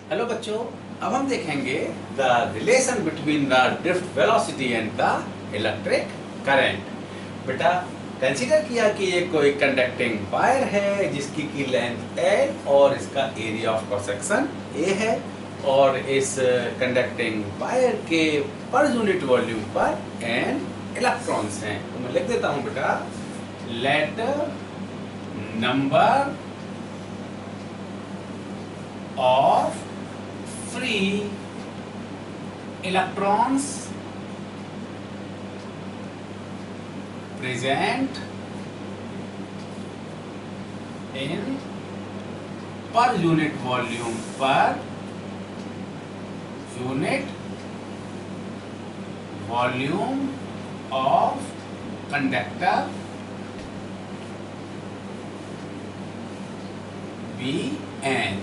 Hello बच्चों, अब हम देखेंगे the relation between the drift velocity and the electric current. बेटा कंसीडर किया कि ये कोई कंडक्टिंग वायर है जिसकी की लेंथ L और इसका area of cross section A है और इस कंडक्टिंग वायर के पर यूनिट वॉल्यूम पर n इलेक्ट्रॉन्स हैं। तो मैं लिख देता हूँ बेटा, let number of free electrons present in per unit volume of conductor Bn,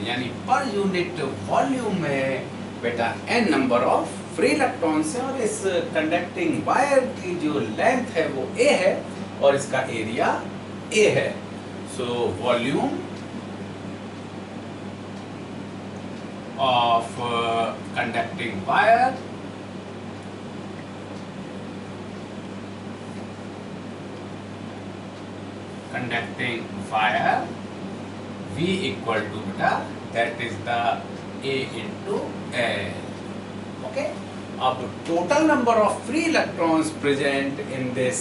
यानी पर यूनिट वॉल्यूम में बेटा n number of free electrons हैं और इस कंडक्टिंग वायर की जो लेंथ है वो a है और इसका एरिया a है। So volume of conducting wire V equal to beta, that is the A into L. Okay. अब total number of free electrons present in this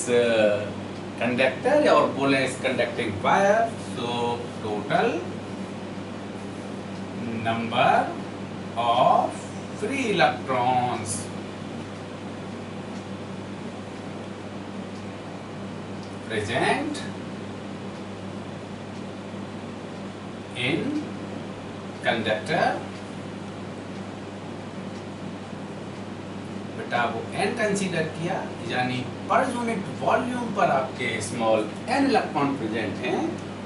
conductor और बोले इस conducting wire, so total number of free electrons present in conductor, बेटा वो n consider किया, यानी पर unit volume पर आपके स्मॉल n इलेक्ट्रॉन प्रेजेंट हैं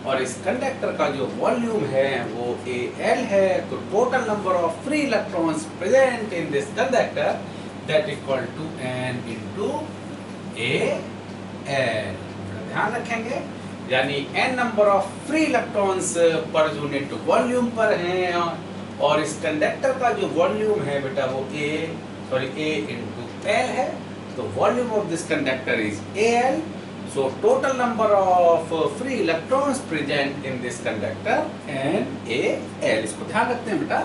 और इस कंडक्टर का जो वॉल्यूम है वो Al है। तो total number of free electrons present in this conductor that equal to n into Al। ध्यान रखेंगे, यानी n number of free electrons पर यूनिट वॉल्यूम पर हैं और इस कंडक्टर का जो वॉल्यूम है बेटा वो A इंटू L है। तो volume of this conductor is Al। So total number of free electrons present in this conductor NaL। इसको ध्यान रखते हैं बेटा,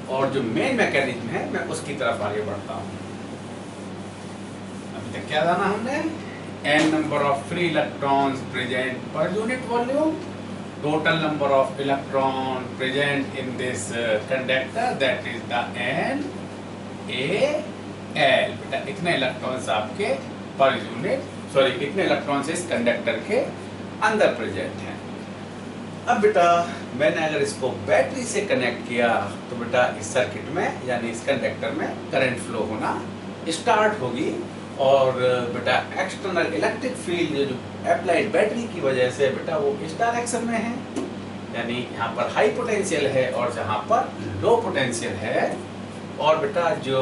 और जो मेन मैकेनिज्म है मैं उसकी तरफ आगे बढ़ता हूँ। अभी तक क्या जाना हमने, n number of free electrons present per unit volume, total number of electron present in this conductor, that is the NaL। बेटा इतने इलेक्ट्रॉन्स आपके पर यूनिट इतने इलेक्ट्रॉन्स इस कंडक्टर के अंदर प्रेजेंट हैं। अब बेटा मैंने अगर इसको बैटरी से कनेक्ट किया तो बेटा इस सर्किट में यानी इस कंडक्टर में करंट फ्लो होना स्टार्ट होगी और बेटा एक्सटर्नल इलेक्ट्रिक फील्ड जो अप्लाइड बैटरी की वजह से बेटा वो इस डायरेक्शन में है, यानी यहाँ पर हाई पोटेंशियल है और जहाँ पर लो पोटेंशियल है। और बेटा जो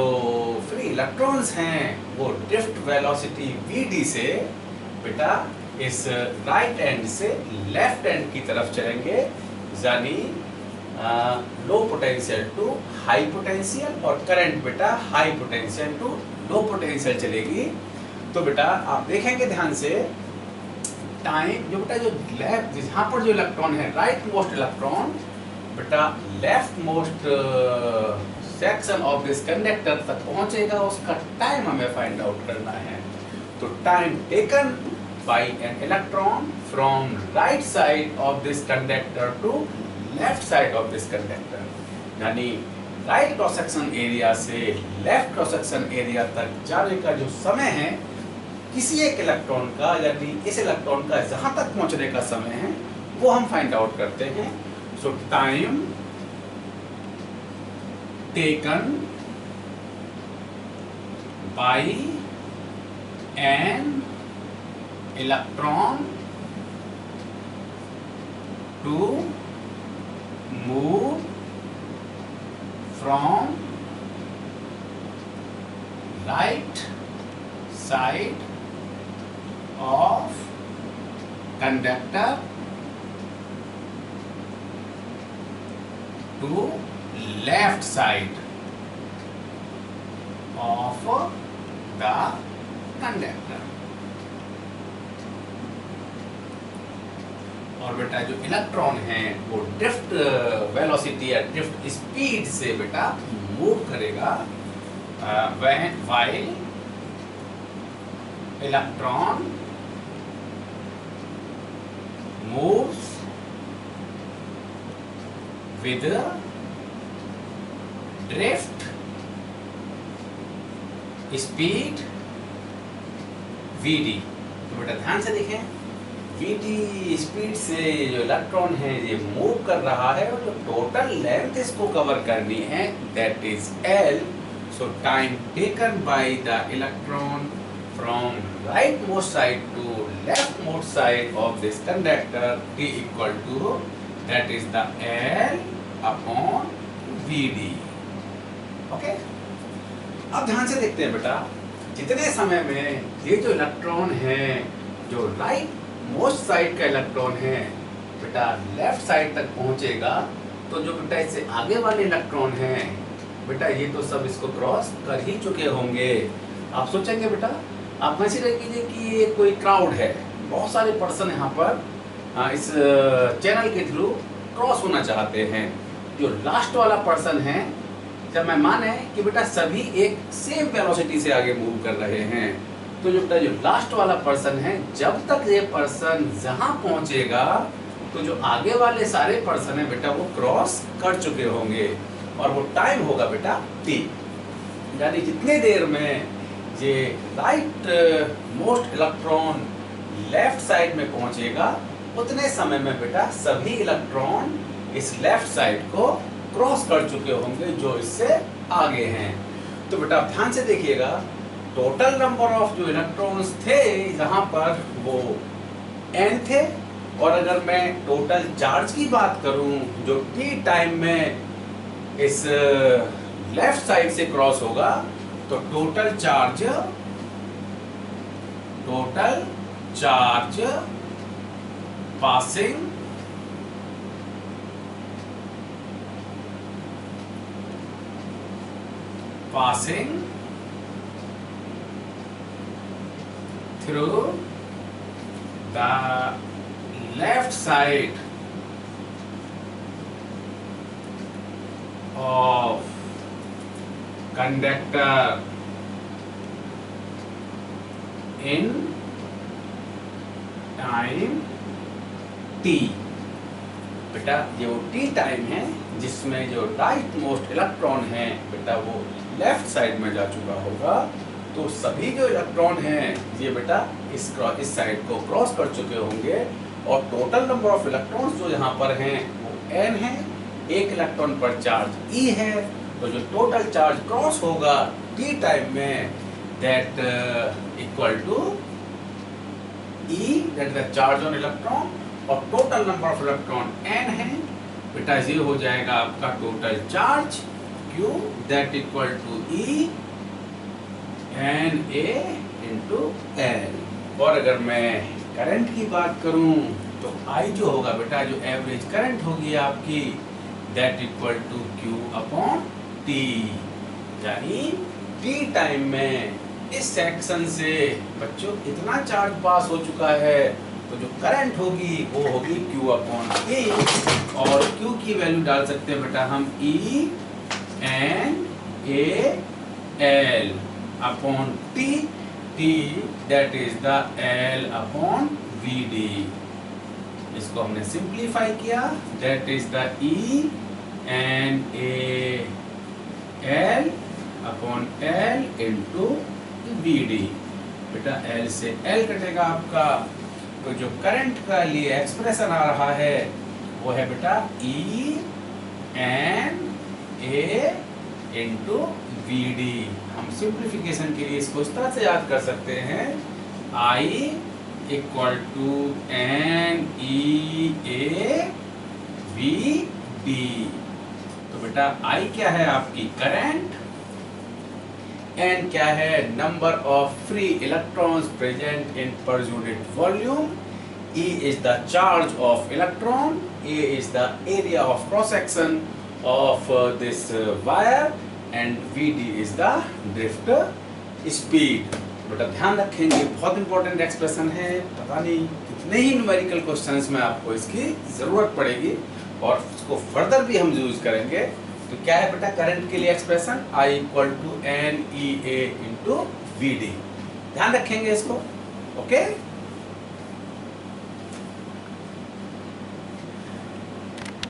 फ्री इलेक्ट्रॉन्स हैं वो ड्रिफ्ट वेलोसिटी Vd से बेटा इस राइट एंड से लेफ्ट एंड की तरफ चलेंगे, यानी low potential to high potential और करंट बेटा high potential to low potential चलेगी। तो बेटा आप देखेंगे ध्यान से, टाइम जो बेटा जो लेफ्ट जहाँ पर जो इलेक्ट्रॉन है राइट मोस्ट इलेक्ट्रॉन बेटा left most section of this conductor तक पहुंचेगा, उसका टाइम हमें फाइंड आउट करना है। तो time taken by an electron from right side of this conductor to left side of this conductor, यानी राइट क्रॉस सेक्शन एरिया से लेफ्ट क्रॉस सेक्शन एरिया तक जाने का जो समय है किसी एक इलेक्ट्रॉन का, यानी इस इलेक्ट्रॉन का जहां तक पहुंचने का समय है वो हम फाइंड आउट करते हैं। So time taken by an electron to move from right side of conductor to left side of the conductor। और बेटा जो इलेक्ट्रॉन है वो ड्रिफ्ट वेलोसिटी या ड्रिफ्ट स्पीड से बेटा मूव करेगा while electron moves with drift speed vd। तो बेटा ध्यान से देखें, vd स्पीड से जो इलेक्ट्रॉन है ये मूव कर रहा है और जो टोटल लेंथ इसको कवर करनी है that is l। So time taken by the electron from rightmost side to leftmost side of this conductor T equal to that is the L upon Vd। Okay? अब ध्यान से देखते हैं बेटा, जितने समय में ये जो इलेक्ट्रॉन है जो राइट मोस्ट साइड का इलेक्ट्रॉन है बेटा लेफ्ट साइड तक पहुंचेगा, तो जो बेटा इससे आगे वाले इलेक्ट्रॉन हैं बेटा ये तो सब इसको क्रॉस कर ही चुके होंगे। आप सोचेंगे बेटा, आप कंसीडर कीजिए कि ये कोई क्राउड है, बहुत सारे पर्सन यहाँ पर इस चैनल के थ्रू क्रॉस होना चाहते हैं। जो लास्ट वाला पर्सन है, जब मैं माने कि बेटा सभी एक सेम वेलोसिटी से आगे मूव कर रहे हैं, तो जो बेटा जो लास्ट वाला पर्सन है जब तक ये पर्सन जहाँ पहुँचेगा तो जो आगे वाले सारे पर्सन है बेटा वो क्रॉस कर चुके होंगे और वो टाइम होगा बेटा t। यानी जितने देर में ये right most electron left side में पहुंचेगा उतने समय में बेटा सभी इलेक्ट्रॉन इस लेफ्ट साइड को क्रॉस कर चुके होंगे जो इससे आगे हैं। तो बेटा ध्यान से देखिएगा, टोटल नंबर ऑफ जो इलेक्ट्रॉन्स थे यहाँ पर वो n थे, और अगर मैं टोटल चार्ज की बात करूं जो t टाइम में इस लेफ्ट साइड से क्रॉस होगा तो total charge passing through the left side of conductor in time t। बेटा ये वो t टाइम है जिसमें जो राइट मोस्ट इलेक्ट्रॉन है बेटा वो लेफ्ट साइड में जा चुका होगा, तो सभी जो इलेक्ट्रॉन हैं ये बेटा इस साइड को क्रॉस कर चुके होंगे और टोटल नंबर ऑफ इलेक्ट्रॉन्स जो यहाँ पर हैं वो n है। एक इलेक्ट्रॉन पर चार्ज E है, तो जो टोटल चार्ज क्रॉस होगा t टाइम में that equal to E, that the charge on electron, और total number of electron n है बेटा, ये हो जाएगा आपका total charge Q that equal to E NA into L। और अगर मैं करंट की बात करूं तो I जो होगा बेटा जो एवरेज करंट होगी आपकी that equal to Q upon T। यानी T टाइम में इस सेक्शन से बच्चों इतना चार्ज पास हो चुका है तो जो करंट होगी वो होगी Q अपॉन T, और Q की वैल्यू डाल सकते हैं बेटा हम E N A L upon T that is the L upon VD। इसको हमने सिंप्लीफाई किया that is the E N A L upon L into VD। बेटा L से L कटेगा आपका, तो जो करंट का लिए एक्सप्रेशन आ रहा है वो है बेटा E N A into VD। हम सिंप्लीफिकेशन के लिए इसको इस तरह से याद कर सकते हैं I equal to N E A V D। तो बेटा I क्या है आपकी करंट, N क्या है number of free electrons present इन पर unit volume, E is the charge of electron, A is the area of cross section, of this wire and Vd is the drift speed। बेटा ध्यान रखेंगे, बहुत important expression है, पता नहीं कितने ही numerical questions में आपको इसकी जरूरत पड़ेगी और उसको फर्दर भी हम यूज करेंगे। तो क्या है बेटा करंट के लिए एक्सप्रेशन I = NEA × VD, ध्यान रखेंगे इसको। ओके।